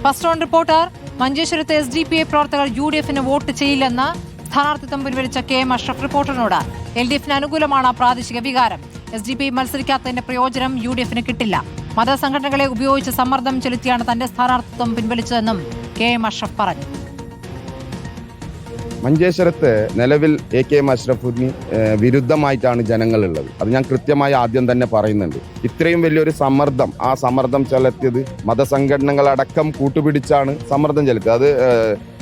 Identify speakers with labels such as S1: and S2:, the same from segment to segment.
S1: First on Reporter. മഞ്ചേശ്വരത്തെ SDPI പ്രവർത്തകർ UDF-ന് vote ചെയ്യില്ലെന്ന് സ്ഥാനാർത്ഥിത്വം പിൻവലിച്ച KM അഷ്റഫ് റിപ്പോർട്ടറിനോട്. LDF-ന് അനുകൂലമാണ് പ്രാദേശിക വികാരം. SDPI മത്സരിക്കാത്തതിന്റെ പ്രയോജനം UDF-ന് കിട്ടില്ല. മതസംഘടനകളെ ഉപയോഗിച്ച് സമ്മർദ്ദം ചെലുത്തിയാണ് തന്റെ സ്ഥാനാർത്ഥിത്വം പിൻവലിച്ചതെന്നും KM അഷ്റഫ് പറഞ്ഞു.
S2: മഞ്ചേശ്വരത്ത് നിലവിൽ KM അഷ്റഫിന് വിരുദ്ധമായിട്ടാണ് ജനങ്ങളുള്ളത്. അത് ഞാൻ കൃത്യമായി ആദ്യം തന്നെ പറയുന്നുണ്ട്. ഇത്രയും വലിയൊരു സമ്മർദ്ദം, ആ സമ്മർദ്ദം ചെലുത്തിയത് മതസംഘടനകളടക്കം കൂട്ടുപിടിച്ചാണ് സമ്മർദ്ദം ചെലുത്തിയത്. അത്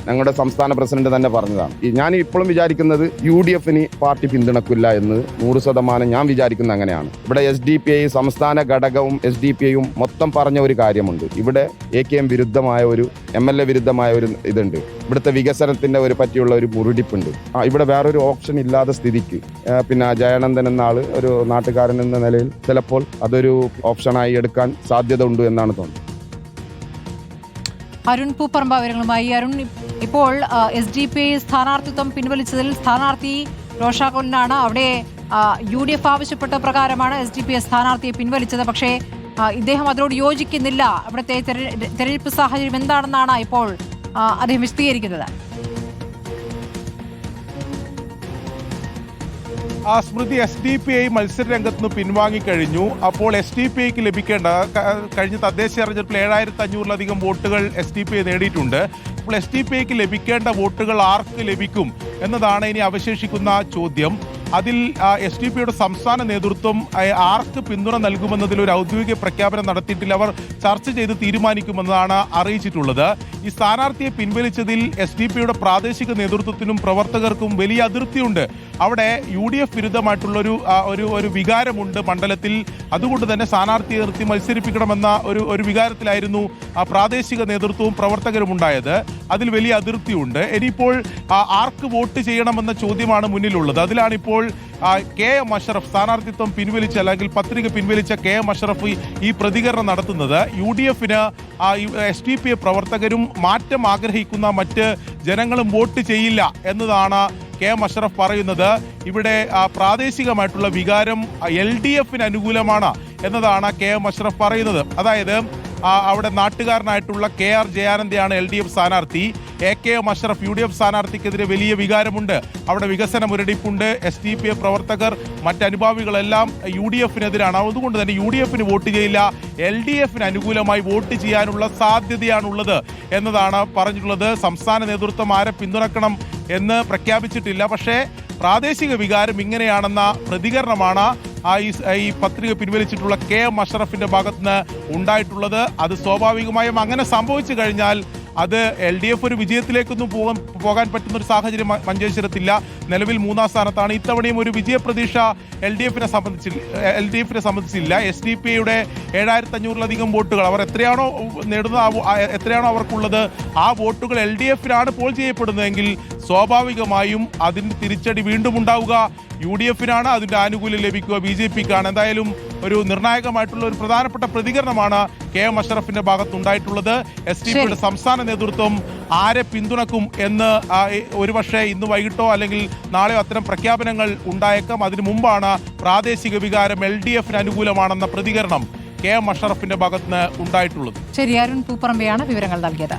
S2: ഞങ്ങളുടെ സംസ്ഥാന പ്രസിഡന്റ് തന്നെ പറഞ്ഞതാണ്. ഞാൻ ഇപ്പോഴും വിചാരിക്കുന്നത് UDF-ന് പാർട്ടി പിന്തുണക്കില്ല എന്ന് 100% ഞാൻ വിചാരിക്കുന്നത് അങ്ങനെയാണ്. ഇവിടെ SDPI സംസ്ഥാന ഘടകവും SDPI-യും മൊത്തം പറഞ്ഞ ഒരു കാര്യമുണ്ട്. ഇവിടെ AKM വിരുദ്ധമായ ഒരു MLA വിരുദ്ധമായ ഒരു ഇതുണ്ട്. ഇവിടുത്തെ വികസനത്തിന്റെ പറ്റിയുള്ള ഒരു മുരടിപ്പുണ്ട്. ഇവിടെ വേറൊരു ഓപ്ഷൻ ഇല്ലാത്ത സ്ഥിതിക്ക് പിന്നെ ജയാനന്ദൻ എന്ന ആള് ഒരു നാട്ടുകാരൻ എന്ന നിലയിൽ ചിലപ്പോൾ അതൊരു ഓപ്ഷനായി എടുക്കാൻ സാധ്യത ഉണ്ട് എന്നാണ് തോന്നുന്നത്.
S1: അരുൺ പൂപ്പറമ്പ വിവരങ്ങളുമായി. അരുൺ, ഇപ്പോൾ SDPI സ്ഥാനാർത്ഥിത്വം പിൻവലിച്ചതിൽ സ്ഥാനാർത്ഥി രോഷാകുലനാണ്. അവിടെ UDF ആവശ്യപ്പെട്ട പ്രകാരമാണ് SDPI സ്ഥാനാർത്ഥിയെ പിൻവലിച്ചത്. പക്ഷേ ഇദ്ദേഹം അതിനോട് യോജിക്കുന്നില്ല. അവിടുത്തെ തെരഞ്ഞെടുപ്പ് സാഹചര്യം എന്താണെന്നാണ് ഇപ്പോൾ അദ്ദേഹം വിശദീകരിക്കുന്നത്.
S3: സ്മൃതി, SDPI മത്സര രംഗത്ത് നിന്ന് പിൻവാങ്ങിക്കഴിഞ്ഞു. അപ്പോൾ SDPIക്ക് ലഭിക്കേണ്ട കഴിഞ്ഞ തദ്ദേശ തെരഞ്ഞെടുപ്പിൽ 7500-ലധികം വോട്ടുകൾ SDPI നേടിയിട്ടുണ്ട്. അപ്പോൾ SDPIക്ക് ലഭിക്കേണ്ട വോട്ടുകൾ ആർക്ക് ലഭിക്കും എന്നതാണ് ഇനി അവശേഷിക്കുന്ന ചോദ്യം. അതിൽ SDPIയുടെ സംസ്ഥാന നേതൃത്വം ആർക്ക് പിന്തുണ നൽകുമെന്നതിൽ ഒരു ഔദ്യോഗിക പ്രഖ്യാപനം നടത്തിയിട്ടില്ല. അവർ ചർച്ച ചെയ്ത് തീരുമാനിക്കുമെന്നാണ് അറിയിച്ചിട്ടുള്ളത്. ഈ സ്ഥാനാർത്ഥിയെ പിൻവലിച്ചതിൽ SDPIയുടെ പ്രാദേശിക നേതൃത്വത്തിനും പ്രവർത്തകർക്കും വലിയ അതൃപ്തിയുണ്ട്. അവിടെ UDF വിരുദ്ധമായിട്ടുള്ള ഒരു വികാരമുണ്ട് മണ്ഡലത്തിൽ. അതുകൊണ്ട് തന്നെ സ്ഥാനാർത്ഥിയെ നിർത്തി മത്സരിപ്പിക്കണമെന്ന ഒരു വികാരത്തിലായിരുന്നു പ്രാദേശിക നേതൃത്വവും പ്രവർത്തകരും ഉണ്ടായത്. അതിൽ വലിയ അതൃപ്തിയുണ്ട്. ഇനിയിപ്പോൾ ആർക്ക് വോട്ട് ചെയ്യണമെന്ന ചോദ്യമാണ് മുന്നിലുള്ളത്. അതിലാണിപ്പോൾ KM അഷ്റഫ് സ്ഥാനാർത്ഥിത്വം പിൻവലിച്ച അല്ലെങ്കിൽ പത്രിക പിൻവലിച്ച KM അഷ്റഫ് ഈ പ്രതികരണം നടത്തുന്നത്. UDF-ന് SDPI പ്രവർത്തകരും മാറ്റം ആഗ്രഹിക്കുന്ന മറ്റ് ജനങ്ങളും വോട്ട് ചെയ്യില്ല എന്നതാണ് KM അഷ്റഫ് പറയുന്നത്. ഇവിടെ പ്രാദേശികമായിട്ടുള്ള വികാരം LDF-ന് അനുകൂലമാണ് എന്നതാണ് KM അഷ്റഫ് പറയുന്നത്. അതായത് അവിടെ നാട്ടുകാരനായിട്ടുള്ള KR ജയാനന്ദയാണ് LDF സ്ഥാനാർത്ഥി. KM അഷ്റഫ് UDF സ്ഥാനാർത്ഥിക്കെതിരെ വലിയ വികാരമുണ്ട്. അവിടെ വികസന മുരടിപ്പുണ്ട്. SDPI പ്രവർത്തകർ മറ്റനുഭാവികളെല്ലാം UDF-നെതിരാണ്. അതുകൊണ്ട് തന്നെ UDF-ന് വോട്ട് ചെയ്യില്ല, LDF-ന് അനുകൂലമായി വോട്ട് ചെയ്യാനുള്ള സാധ്യതയാണുള്ളത് എന്നതാണ് പറഞ്ഞിട്ടുള്ളത്. സംസ്ഥാന നേതൃത്വം ആരെ പിന്തുണക്കണം എന്ന് പ്രഖ്യാപിച്ചിട്ടില്ല. പക്ഷേ പ്രാദേശിക വികാരം ഇങ്ങനെയാണെന്ന പ്രതികരണമാണ് ഈ പത്രിക പിൻവലിച്ചിട്ടുള്ള KM അഷ്റഫിന്റെ ഭാഗത്തുനിന്ന് ഉണ്ടായിട്ടുള്ളത്. അത് സ്വാഭാവികമായും അങ്ങനെ സംഭവിച്ചു കഴിഞ്ഞാൽ അത് LDF ഒരു വിജയത്തിലേക്കൊന്നും പോകാൻ പറ്റുന്ന ഒരു സാഹചര്യം മഞ്ചേശ്വരത്തില്ല. നിലവിൽ 3-ാം സ്ഥാനത്താണ്. ഇത്തവണയും ഒരു വിജയപ്രതീക്ഷ LDF-നെ സംബന്ധിച്ചില്ല. SDPI-യുടെ 7500-ലധികം വോട്ടുകൾ അവർ എത്രയാണോ നേടുന്നത്, എത്രയാണോ അവർക്കുള്ളത്, ആ വോട്ടുകൾ LDF-നാണ് പോൾ ചെയ്യപ്പെടുന്നതെങ്കിൽ സ്വാഭാവികമായും അതിന് തിരിച്ചടി വീണ്ടും ഉണ്ടാവുക UDF-നാണ്. അതിന്റെ ആനുകൂല്യം ലഭിക്കുക BJP-ക്കാണ്. എന്തായാലും ഒരു നിർണായകമായിട്ടുള്ള ഒരു പ്രധാനപ്പെട്ട പ്രതികരണമാണ് KM അഷ്റഫിന്റെ ഭാഗത്തുണ്ടായിട്ടുള്ളത്. SDPIയുടെ സംസ്ഥാന നേതൃത്വം ആരെ പിന്തുണക്കും എന്ന് ഒരുപക്ഷെ ഇന്ന് വൈകിട്ടോ അല്ലെങ്കിൽ നാളെയോ അത്തരം പ്രഖ്യാപനങ്ങൾ ഉണ്ടായേക്കാം. അതിനു മുമ്പാണ് പ്രാദേശിക വികാരം LDF-ന് അനുകൂലമാണെന്ന പ്രതികരണം KM അഷ്റഫിന്റെ ഭാഗത്തുനിന്ന് ഉണ്ടായിട്ടുള്ളത്.
S1: ശരി, അരുൺ പൂപ്പറമ്പയാണ് വിവരങ്ങൾ നൽകിയത്.